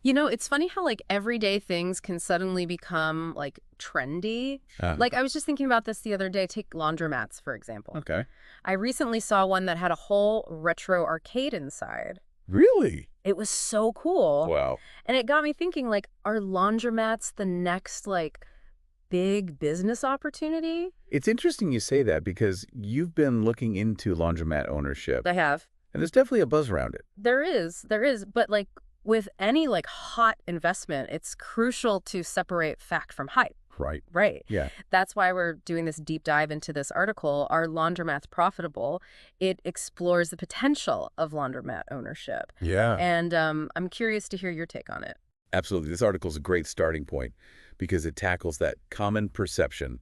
You know, it's funny how like everyday things can suddenly become like trendy. Ah, Like I was just thinking about this the other day. Take laundromats, for example. okay. I recently saw one that had a whole retro arcade inside. Really? It was so cool. Wow. And it got me thinking, like, are laundromats the next like big business opportunity? It's interesting you say that because you've been looking into laundromat ownership, I have. and there's definitely a buzz around it. There is, but like with any like hot investment, it's crucial to separate fact from hype. Right. Right. Yeah. That's why we're doing this deep dive into this article. Are laundromats profitable? It explores the potential of laundromat ownership. Yeah. And I'm curious to hear your take on it. Absolutely. This article is a great starting point because it tackles that common perception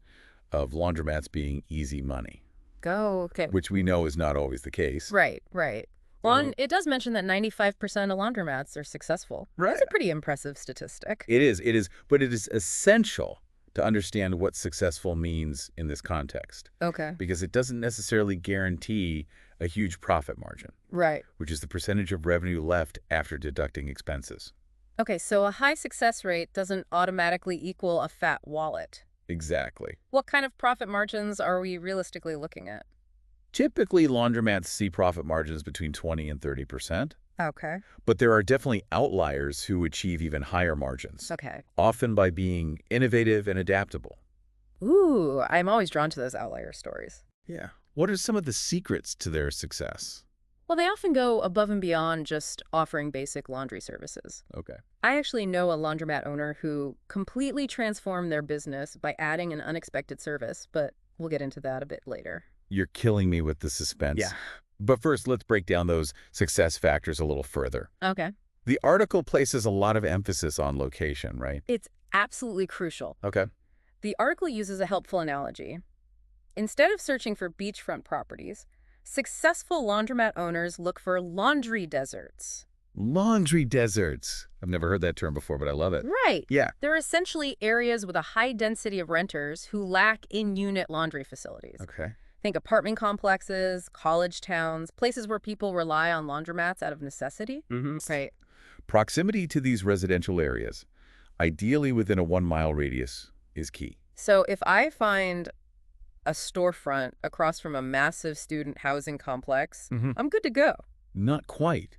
of laundromats being easy money, Go. Okay. which we know is not always the case. Right, right. Well, Uh, and it does mention that 95% of laundromats are successful. That's Right. a pretty impressive statistic. It is, but it is essential to understand what successful means in this context Okay. because it doesn't necessarily guarantee a huge profit margin, Right. which is the percentage of revenue left after deducting expenses. Okay, so a high success rate doesn't automatically equal a fat wallet. Exactly. What kind of profit margins are we realistically looking at? Typically, laundromats see profit margins between 20 and 30%, Okay. but there are definitely outliers who achieve even higher margins, Okay. often by being innovative and adaptable. Ooh, I'm always drawn to those outlier stories. Yeah. What are some of the secrets to their success? Well, they often go above and beyond just offering basic laundry services. Okay. I actually know a laundromat owner who completely transformed their business by adding an unexpected service, but we'll get into that a bit later. You're killing me with the suspense. But first, let's break down those success factors a little further. Okay. The article places a lot of emphasis on location, right? It's absolutely crucial. Okay. The article uses a helpful analogy. Instead of searching for beachfront properties, successful laundromat owners look for laundry deserts. Laundry deserts. I've never heard that term before, but I love it. Right. Yeah. They're essentially areas with a high density of renters who lack in-unit laundry facilities. Okay. Think apartment complexes, college towns, places where people rely on laundromats out of necessity. Mm-hmm. Right. Proximity to these residential areas, ideally within a 1-mile radius, is key. So if I find a storefront across from a massive student housing complex, Mm-hmm. I'm good to go. Not quite.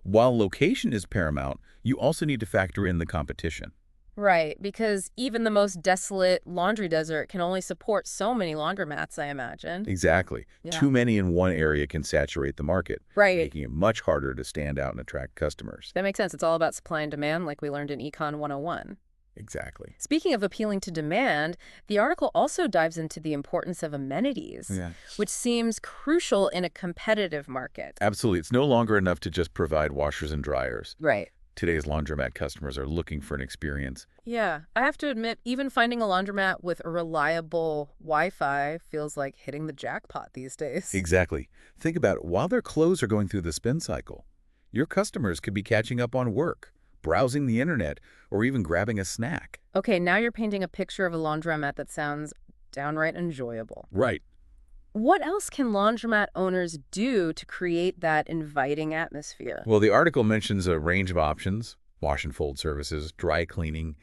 While location is paramount, you also need to factor in the competition. Right, because even the most desolate laundry desert can only support so many laundromats, I imagine. Exactly. Yeah. Too many in one area can saturate the market, Right. making it much harder to stand out and attract customers. That makes sense. It's all about supply and demand, like we learned in Econ 101. Exactly. Speaking of appealing to demand, the article also dives into the importance of amenities, Yeah. which seems crucial in a competitive market. Absolutely. It's no longer enough to just provide washers and dryers. Right. Today's laundromat customers are looking for an experience. Yeah, I have to admit, even finding a laundromat with a reliable Wi-Fi feels like hitting the jackpot these days. Exactly. Think about it. While their clothes are going through the spin cycle, your customers could be catching up on work, browsing the internet, or even grabbing a snack. Okay, now you're painting a picture of a laundromat that sounds downright enjoyable. Right. What else can laundromat owners do to create that inviting atmosphere? Well, the article mentions a range of options: wash and fold services, dry cleaning,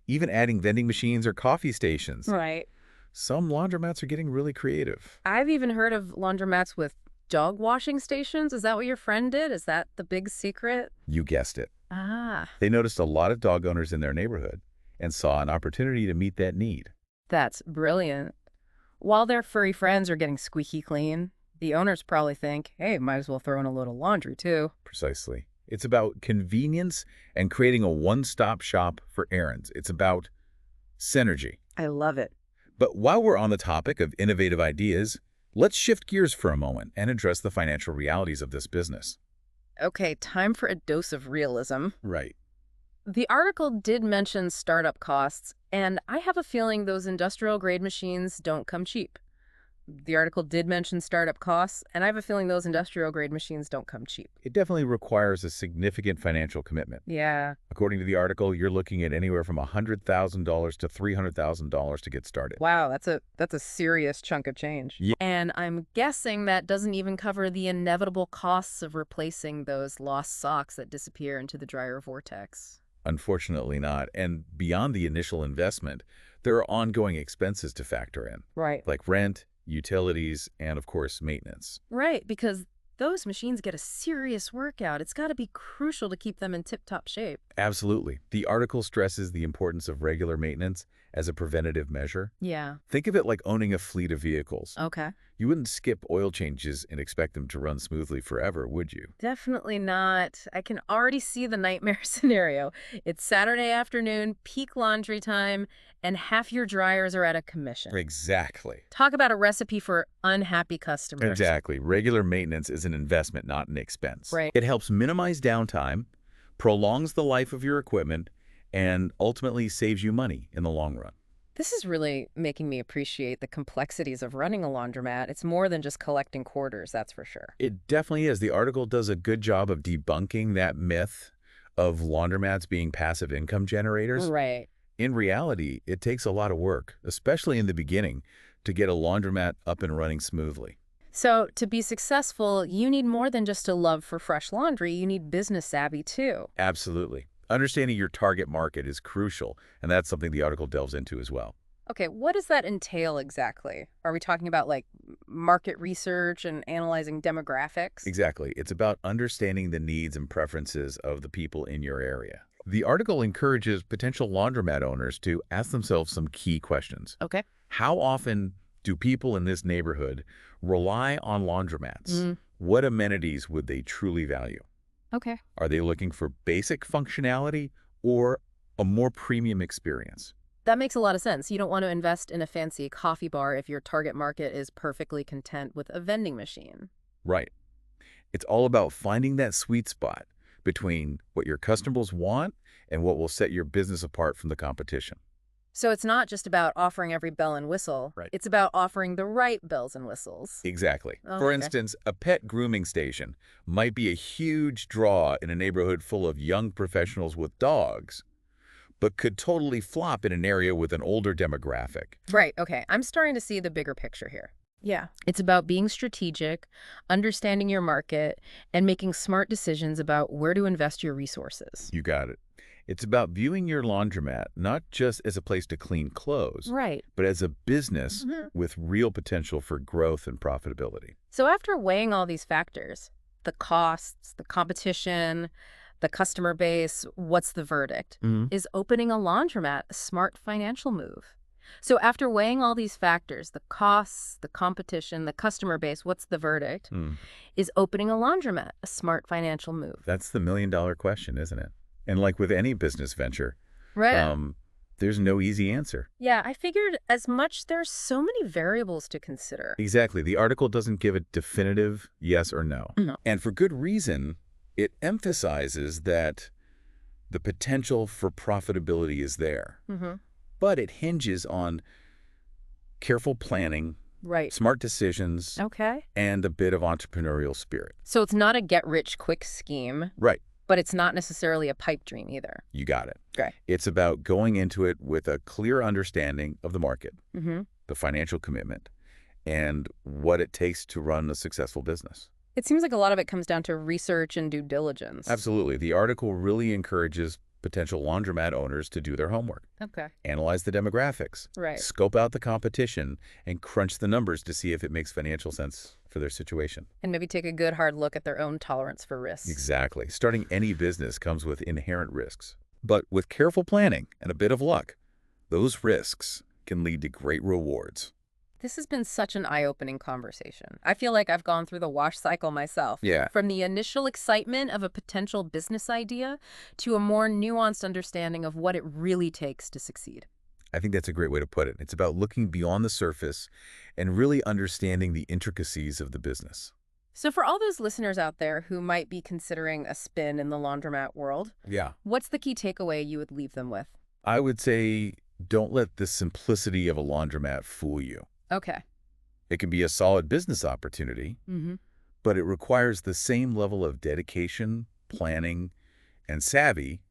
even adding vending machines or coffee stations. Right. Some laundromats are getting really creative. I've even heard of laundromats with dog washing stations. Is that what your friend did? Is that the big secret? You guessed it. Ah, They noticed a lot of dog owners in their neighborhood and saw an opportunity to meet that need. that's brilliant. While their furry friends are getting squeaky clean, the owners probably think, hey, might as well throw in a little laundry too. Precisely. It's about convenience and creating a one-stop shop for errands. It's about synergy. I love it. But while we're on the topic of innovative ideas, let's shift gears for a moment and address the financial realities of this business. Okay, time for a dose of realism. Right. The article did mention startup costs, and I have a feeling those industrial-grade machines don't come cheap. The article did mention startup costs, and I have a feeling those industrial-grade machines don't come cheap. It definitely requires a significant financial commitment. Yeah. According to the article, you're looking at anywhere from $100,000 to $300,000 to get started. Wow, that's a serious chunk of change. Yeah. And I'm guessing that doesn't even cover the inevitable costs of replacing those lost socks that disappear into the dryer vortex. Unfortunately not. And beyond the initial investment, there are ongoing expenses to factor in, Right. like rent, utilities, and of course, maintenance. Right, because those machines get a serious workout. It's got to be crucial to keep them in tip-top shape. Absolutely. The article stresses the importance of regular maintenance as a preventative measure. Yeah. Think of it like owning a fleet of vehicles. Okay. You wouldn't skip oil changes and expect them to run smoothly forever, would you? Definitely not. I can already see the nightmare scenario. It's Saturday afternoon, peak laundry time, and half your dryers are at a commission. Exactly. Talk about a recipe for unhappy customers. Exactly. Regular maintenance is an investment, not an expense. Right. It helps minimize downtime, prolongs the life of your equipment, and ultimately saves you money in the long run. This is really making me appreciate the complexities of running a laundromat. It's more than just collecting quarters, that's for sure. It definitely is. The article does a good job of debunking that myth of laundromats being passive income generators. Right. In reality, it takes a lot of work, especially in the beginning, to get a laundromat up and running smoothly. So, to be successful, you need more than just a love for fresh laundry. You need business savvy, too. Absolutely. Understanding your target market is crucial, and that's something the article delves into as well. Okay, what does that entail exactly? Are we talking about like market research and analyzing demographics? Exactly. It's about understanding the needs and preferences of the people in your area. The article encourages potential laundromat owners to ask themselves some key questions. Okay. How often do people in this neighborhood rely on laundromats? Mm, What amenities would they truly value? okay. Are they looking for basic functionality or a more premium experience? That makes a lot of sense. You don't want to invest in a fancy coffee bar if your target market is perfectly content with a vending machine. Right. It's all about finding that sweet spot between what your customers want and what will set your business apart from the competition. So it's not just about offering every bell and whistle. Right. It's about offering the right bells and whistles. Exactly. Oh, For okay. instance, a pet grooming station might be a huge draw in a neighborhood full of young professionals with dogs, but could totally flop in an area with an older demographic. Right, okay. I'm starting to see the bigger picture here. Yeah. It's about being strategic, understanding your market, and making smart decisions about where to invest your resources. You got it. It's about viewing your laundromat not just as a place to clean clothes, Right. but as a business Mhm. with real potential for growth and profitability. So after weighing all these factors, the costs, the competition, the customer base, what's the verdict? Is opening a laundromat a smart financial move? So after weighing all these factors, the costs, the competition, the customer base, what's the verdict? Mm. Is opening a laundromat a smart financial move? That's the million-dollar question, isn't it? And like with any business venture, Right. there's no easy answer. Yeah, I figured as much. There's so many variables to consider. Exactly. The article doesn't give a definitive yes or no. No. And for good reason, it emphasizes that the potential for profitability is there. Mm-hmm. But it hinges on careful planning, Right. smart decisions, Okay. and a bit of entrepreneurial spirit. So it's not a get-rich-quick scheme, Right. but it's not necessarily a pipe dream either. You got it. Okay. It's about going into it with a clear understanding of the market, Mm-hmm. the financial commitment, and what it takes to run a successful business. It seems like a lot of it comes down to research and due diligence. Absolutely. The article really encourages potential laundromat owners to do their homework, Okay. analyze the demographics, Right. scope out the competition, and crunch the numbers to see if it makes financial sense for their situation. And maybe take a good hard look at their own tolerance for risk. Exactly. Starting any business comes with inherent risks. But with careful planning and a bit of luck, those risks can lead to great rewards. This has been such an eye-opening conversation. I feel like I've gone through the wash cycle myself. Yeah. From the initial excitement of a potential business idea to a more nuanced understanding of what it really takes to succeed. I think that's a great way to put it. It's about looking beyond the surface and really understanding the intricacies of the business. So for all those listeners out there who might be considering a spin in the laundromat world, Yeah. what's the key takeaway you would leave them with? I would say don't let the simplicity of a laundromat fool you. Okay. It can be a solid business opportunity, Mm-hmm. but it requires the same level of dedication, planning, and savvy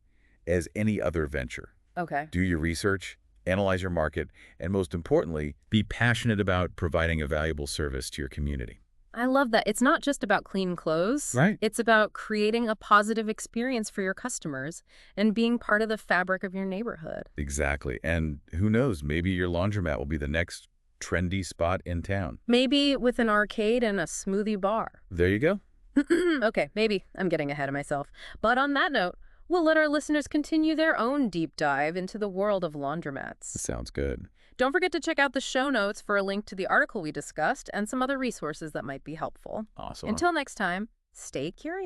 as any other venture. Okay. Do your research, analyze your market, and most importantly, be passionate about providing a valuable service to your community. I love that. It's not just about clean clothes. Right. It's about creating a positive experience for your customers and being part of the fabric of your neighborhood. Exactly. And who knows, maybe your laundromat will be the next trendy spot in town. Maybe with an arcade and a smoothie bar. There you go. Okay, maybe I'm getting ahead of myself. But on that note, we'll let our listeners continue their own deep dive into the world of laundromats. Sounds good. Don't forget to check out the show notes for a link to the article we discussed and some other resources that might be helpful. Awesome. Until next time, stay curious.